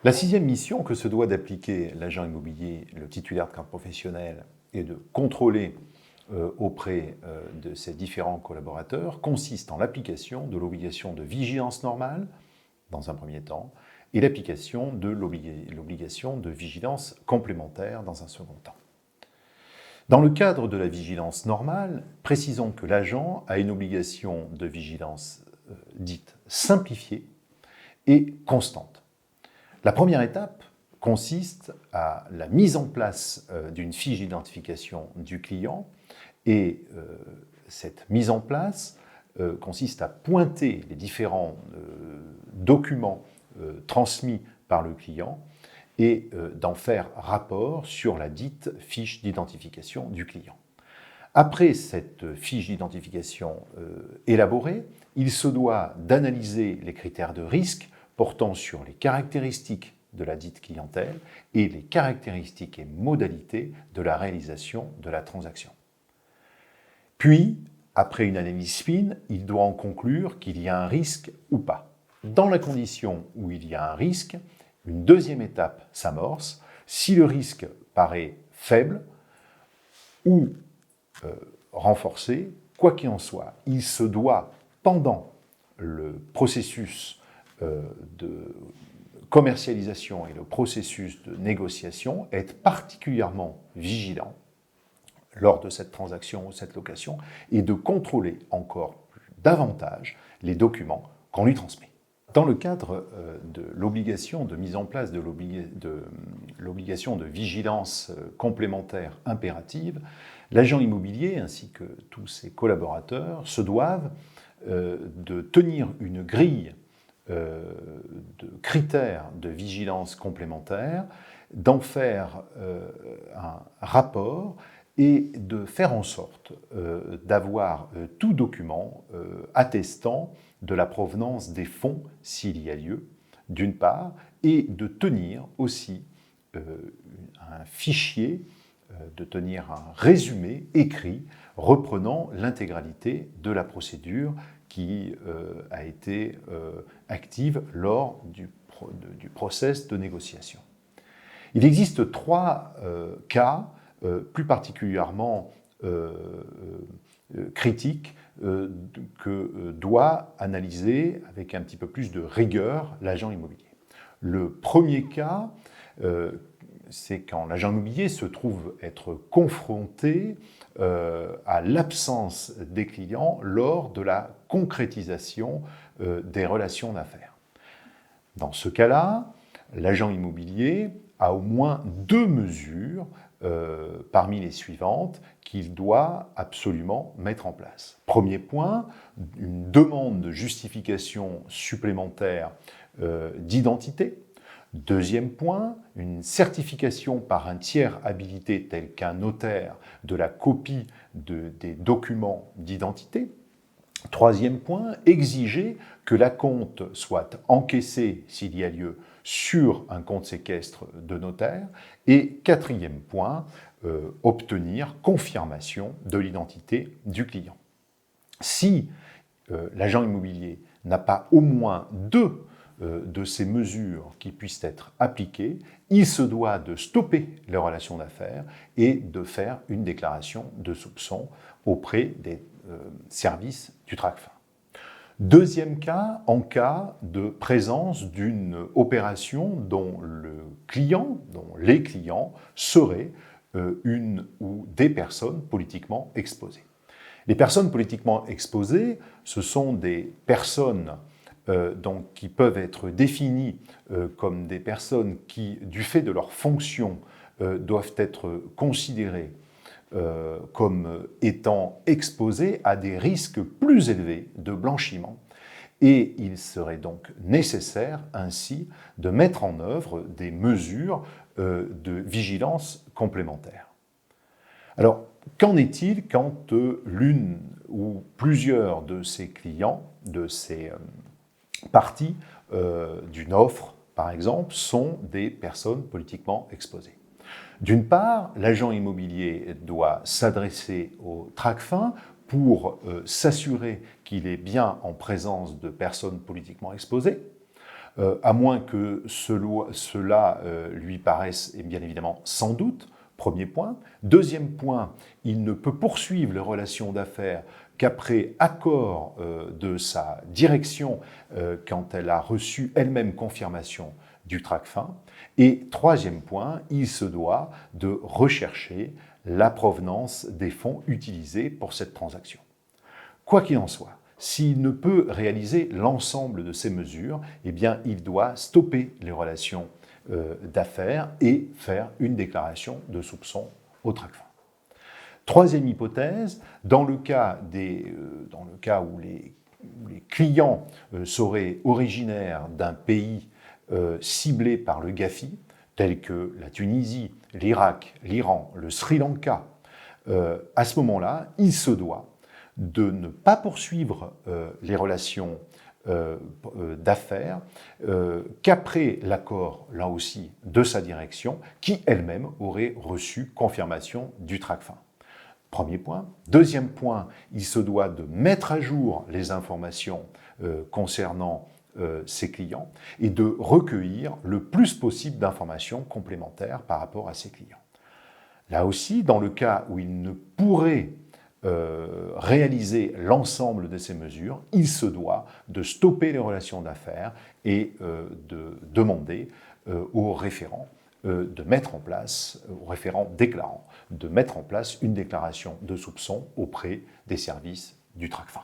La sixième mission que se doit d'appliquer l'agent immobilier, le titulaire de carte professionnelle, est de contrôler auprès de ses différents collaborateurs, consiste en l'application de l'obligation de vigilance normale, dans un premier temps, et l'application de l'obligation de vigilance complémentaire dans un second temps. Dans le cadre de la vigilance normale, précisons que l'agent a une obligation de vigilance dite simplifiée et constante. La première étape consiste à la mise en place d'une fiche d'identification du client et cette mise en place consiste à pointer les différents documents transmis par le client et d'en faire rapport sur la dite fiche d'identification du client. Après cette fiche d'identification élaborée, il se doit d'analyser les critères de risque portant sur les caractéristiques de la dite clientèle et les caractéristiques et modalités de la réalisation de la transaction. Puis, après une analyse fine, il doit en conclure qu'il y a un risque ou pas. Dans la condition où il y a un risque, une deuxième étape s'amorce. Si le risque paraît faible ou renforcé, quoi qu'il en soit, il se doit, pendant le processus de commercialisation et le processus de négociation, être particulièrement vigilant lors de cette transaction ou cette location et de contrôler encore davantage les documents qu'on lui transmet. Dans le cadre de l'obligation de mise en place de l'obligation de vigilance complémentaire impérative, l'agent immobilier ainsi que tous ses collaborateurs se doivent de tenir une grille de critères de vigilance complémentaire, d'en faire un rapport et de faire en sorte d'avoir tout document attestant de la provenance des fonds s'il y a lieu, d'une part, et de tenir aussi un fichier, de tenir un résumé écrit reprenant l'intégralité de la procédure qui a été active lors du process de négociation. Il existe trois cas plus particulièrement critiques que doit analyser avec un petit peu plus de rigueur l'agent immobilier. Le premier cas, c'est quand l'agent immobilier se trouve être confronté à l'absence des clients lors de la concrétisation des relations d'affaires. Dans ce cas-là, l'agent immobilier a au moins deux mesures parmi les suivantes qu'il doit absolument mettre en place. Premier point, une demande de justification supplémentaire d'identité. Deuxième point, une certification par un tiers habilité tel qu'un notaire de la copie des documents d'identité. Troisième point, exiger que l'acompte soit encaissé s'il y a lieu sur un compte séquestre de notaire. Et quatrième point, obtenir confirmation de l'identité du client. Si l'agent immobilier n'a pas au moins deux de ces mesures qui puissent être appliquées, il se doit de stopper les relations d'affaires et de faire une déclaration de soupçon auprès des services du TRACFIN. Deuxième cas, en cas de présence d'une opération dont les clients seraient une ou des personnes politiquement exposées. Les personnes politiquement exposées, ce sont des personnes qui peuvent être définies comme des personnes qui, du fait de leur fonction, doivent être considérées comme étant exposées à des risques plus élevés de blanchiment. Et il serait donc nécessaire ainsi de mettre en œuvre des mesures de vigilance complémentaire. Alors, qu'en est-il quand l'une ou plusieurs de ces clients, de ces parties d'une offre, par exemple, sont des personnes politiquement exposées? D'une part, l'agent immobilier doit s'adresser au TRACFIN pour s'assurer qu'il est bien en présence de personnes politiquement exposées. à moins que cela lui paraisse bien évidemment sans doute. Premier point. Deuxième point, il ne peut poursuivre les relations d'affaires qu'après accord de sa direction quand elle a reçu elle-même confirmation du TRACFIN. Et troisième point, il se doit de rechercher la provenance des fonds utilisés pour cette transaction. Quoi qu'il en soit, s'il ne peut réaliser l'ensemble de ces mesures, eh bien, il doit stopper les relations d'affaires et faire une déclaration de soupçon au TRACFIN. Troisième hypothèse, dans le cas où les clients seraient originaires d'un pays ciblé par le GAFI, tels que la Tunisie, l'Irak, l'Iran, le Sri Lanka, à ce moment-là, il se doit de ne pas poursuivre les relations d'affaires qu'après l'accord, là aussi, de sa direction, qui elle-même aurait reçu confirmation du TRACFIN. Premier point. Deuxième point, il se doit de mettre à jour les informations concernant ses clients et de recueillir le plus possible d'informations complémentaires par rapport à ses clients. Là aussi, dans le cas où il ne pourrait réaliser l'ensemble de ces mesures, il se doit de stopper les relations d'affaires et de demander aux référents aux référents déclarants, de mettre en place une déclaration de soupçon auprès des services du TRACFIN.